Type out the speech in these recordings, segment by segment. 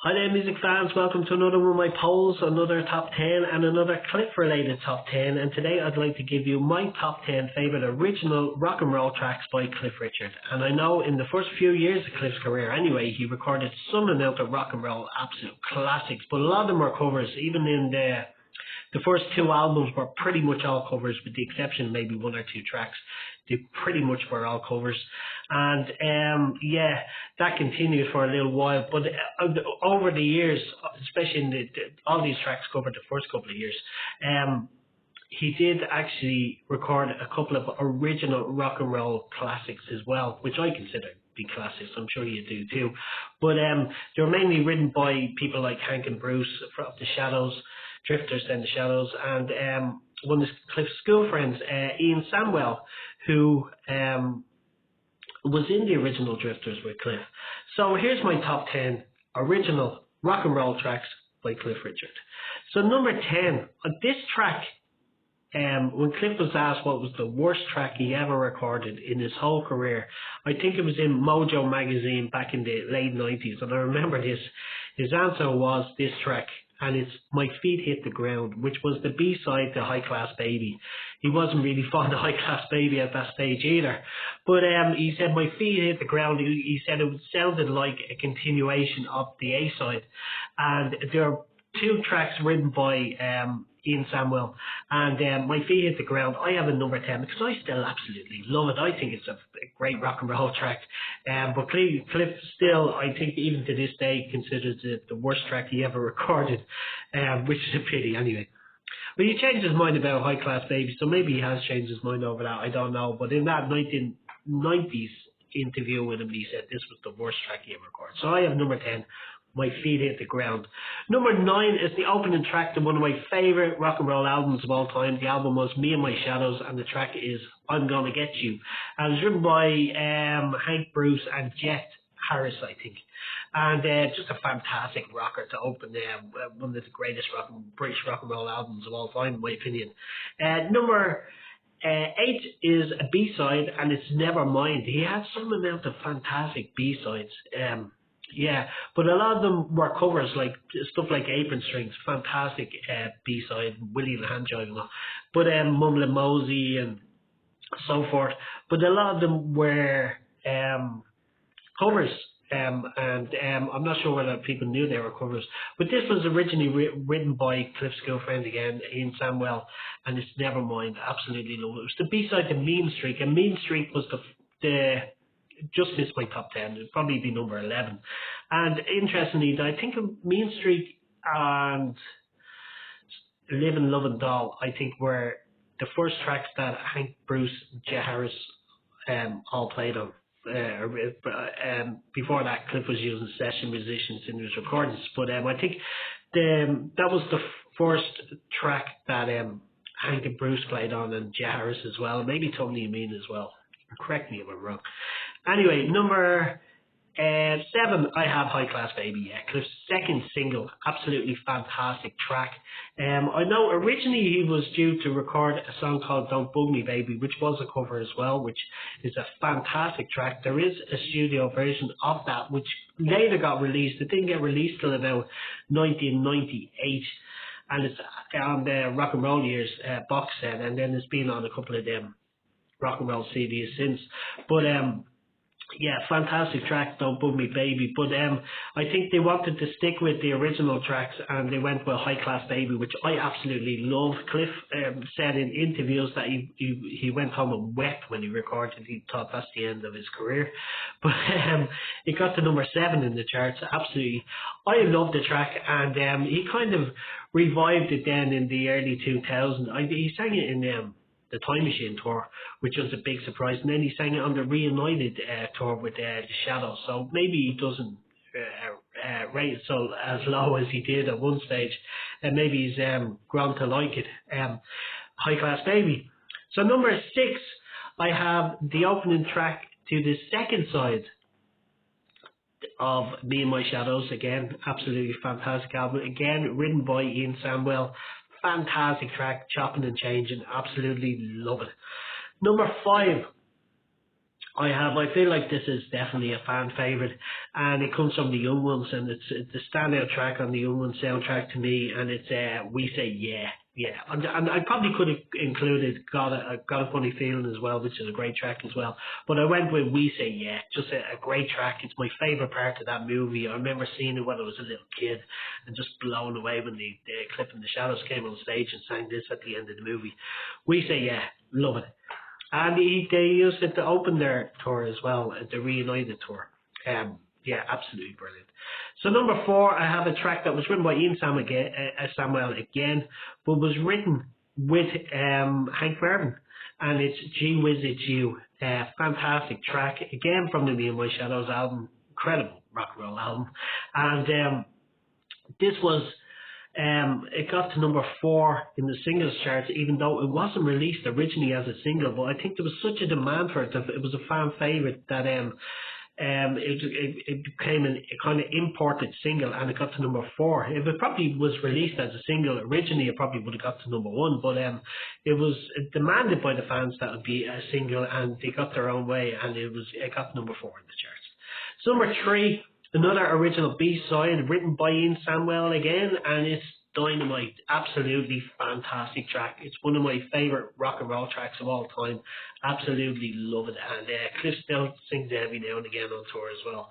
Hi there, music fans. Welcome to another one of my polls, another top 10 and another Cliff-related top 10. And today I'd like to give you my top 10 favourite original rock and roll tracks by Cliff Richard. And I know in the first few years of Cliff's career anyway, he recorded some amount of rock and roll absolute classics, but a lot of them are covers. Even in the first two albums were pretty much all covers, with the exception of maybe one or two tracks. They pretty much were all covers. And yeah, that continued for a little while. But over the years, especially in all these tracks covered the first couple of years, he did actually record a couple of original rock and roll classics as well, which I consider to be classics. I'm sure you do too. But they were mainly written by people like Hank and Bruce of the Shadows, Drifters and the Shadows, and one of Cliff's school friends, Ian Samwell, who was in the original Drifters with Cliff. So here's my top 10 original rock and roll tracks by Cliff Richard. So number 10, this track, when Cliff was asked what was the worst track he ever recorded in his whole career, I think it was in Mojo magazine back in the late 90s, and I remember this. His answer was this track, and it's My Feet Hit the Ground, which was the B-side to High Class Baby. He wasn't really fond of High Class Baby at that stage either. But he said My Feet Hit the Ground, he said it sounded like a continuation of the A-side. And there are two tracks written by Ian Samwell, and My Feet Hit the Ground, I have a number 10 because I still absolutely love it. I think it's a great rock and roll track. But Cliff still, I think even to this day, considers it the worst track he ever recorded, which is a pity anyway. But he changed his mind about High Class Baby, so maybe he has changed his mind over that, I don't know. But in that 1990s interview with him, he said this was the worst track he ever recorded. So I have number 10, My Feet Hit the Ground. Number 9 is the opening track to one of my favourite rock and roll albums of all time. The album was Me and My Shadows, and the track is I'm Gonna Get You. And it was written by Hank Bruce and Jet Harris, I think. And just a fantastic rocker to open one of the greatest British rock and roll albums of all time, in my opinion. Number 8 is a B-side, and it's Nevermind. He had some amount of fantastic B-sides. Yeah, but a lot of them were covers, like stuff like Apron Strings, fantastic B-side, Willie and the Handjive, but Mumla Mosey and so forth. But a lot of them were covers, and I'm not sure whether people knew they were covers. But this was originally written by Cliff's school friend again, Ian Samwell, and it's Nevermind. Absolutely love it. It was the B-side to Mean Streak, and Mean Streak was the just missed my top 10. It'd probably be number 11. And interestingly, I think Mean Streak and Live and Love and Doll, I think, were the first tracks that Hank Bruce, Jet Harris all played on. Before that, Cliff was using session musicians in his recordings. But I think that was the first track that Hank and Bruce played on, and Jet Harris as well. Maybe Tony Amin as well. Correct me if I'm wrong. Anyway, number 7, I have High Class Baby. Cliff's second single, absolutely fantastic track. I know originally he was due to record a song called Don't Bug Me Baby, which was a cover as well, which is a fantastic track. There is a studio version of that, which later got released. It didn't get released till about 1998. And it's on the Rock and Roll Years box set, and then it's been on a couple of them rock and roll CDs since. But yeah, fantastic track, Don't Bug Me Baby. But I think they wanted to stick with the original tracks, and they went with High Class Baby, which I absolutely love. Cliff said in interviews that he went home and wept when he recorded. He thought that's the end of his career. But it got to number 7 in the charts. Absolutely, I love the track, and he kind of revived it then in the early 2000s. He sang it in the Time Machine tour, which was a big surprise, and then he sang it on the Reunited tour with the Shadows. So maybe he doesn't rate it so as low as he did at one stage, and maybe he's grown to like it. High Class Baby. So number 6, I have the opening track to the second side of Me and My Shadows. Again, absolutely fantastic album. Again, written by Ian Samwell. Fantastic track, chopping and changing. Absolutely love it. Number 5, I have. I feel like this is definitely a fan favorite, and it comes from the Young Ones, and it's the standout track on the Young Ones soundtrack to me, and it's We Say Yeah. Yeah, and I probably could have included Got a Funny Feeling as well, which is a great track as well. But I went with We Say Yeah, just a great track. It's my favourite part of that movie. I remember seeing it when I was a little kid and just blown away when the Cliff and the Shadows came on stage and sang this at the end of the movie. We Say Yeah, love it. And they used it to open their tour as well, the Reunited tour. Yeah, absolutely brilliant. So number 4, I have a track that was written by Ian Samuel again, but was written with Hank Marvin, and it's Gee Whiz It's You. Fantastic track, again from the Me and My Shadows album, incredible rock and roll album. And this was it got to number 4 in the singles charts, even though it wasn't released originally as a single. But I think there was such a demand for it that it was a fan favorite that it became a kind of imported single, and it got to number 4. If it probably was released as a single originally, it probably would have got to number 1. But it was demanded by the fans that it would be a single, and they got their own way, and it got number 4 in the charts. So number 3. Another original B-side written by Ian Samuel again, and it's Dynamite. Absolutely fantastic track. It's one of my favourite rock and roll tracks of all time. Absolutely love it. And Cliff still sings it every now and again on tour as well.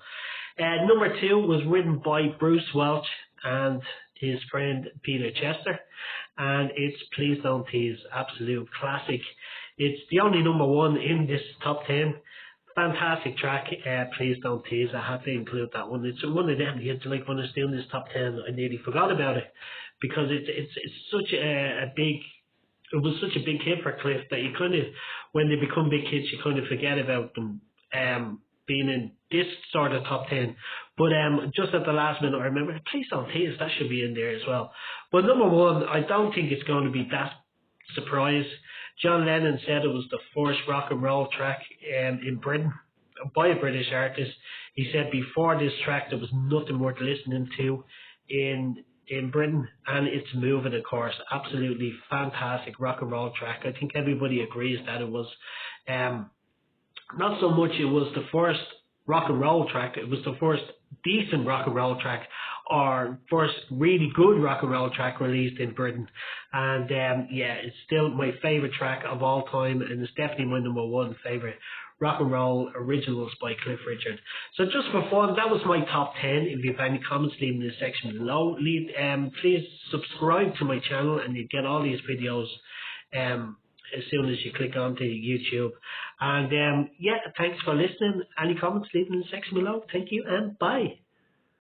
Number 2 was written by Bruce Welch and his friend Peter Chester, and it's Please Don't Tease. Absolute classic. It's the only number 1 in this top 10. Fantastic track, Please Don't Tease. I had to include that one. It's one of them. It's like when I was doing this top 10, I nearly forgot about it because it's such a big. It was such a big hit for Cliff that you kind of, when they become big hits, you kind of forget about them being in this sort of top 10. But just at the last minute, I remember, Please Don't Tease. That should be in there as well. But number 1, I don't think it's going to be that surprise. John Lennon said it was the first rock and roll track in Britain by a British artist. He said before this track there was nothing worth listening to in Britain, and it's moving, of course. Absolutely fantastic rock and roll track. I think everybody agrees that it was not so much it was the first rock and roll track, it was the first decent rock and roll track, or first really good rock and roll track released in Britain. And yeah, it's still my favourite track of all time, and it's definitely my number 1 favourite rock and roll originals by Cliff Richard. So just for fun, that was my top 10. If you have any comments, leave them in the section below. Please subscribe to my channel, and you get all these videos as soon as you click onto YouTube. And yeah, thanks for listening. Any comments, leave them in the section below. Thank you, and bye.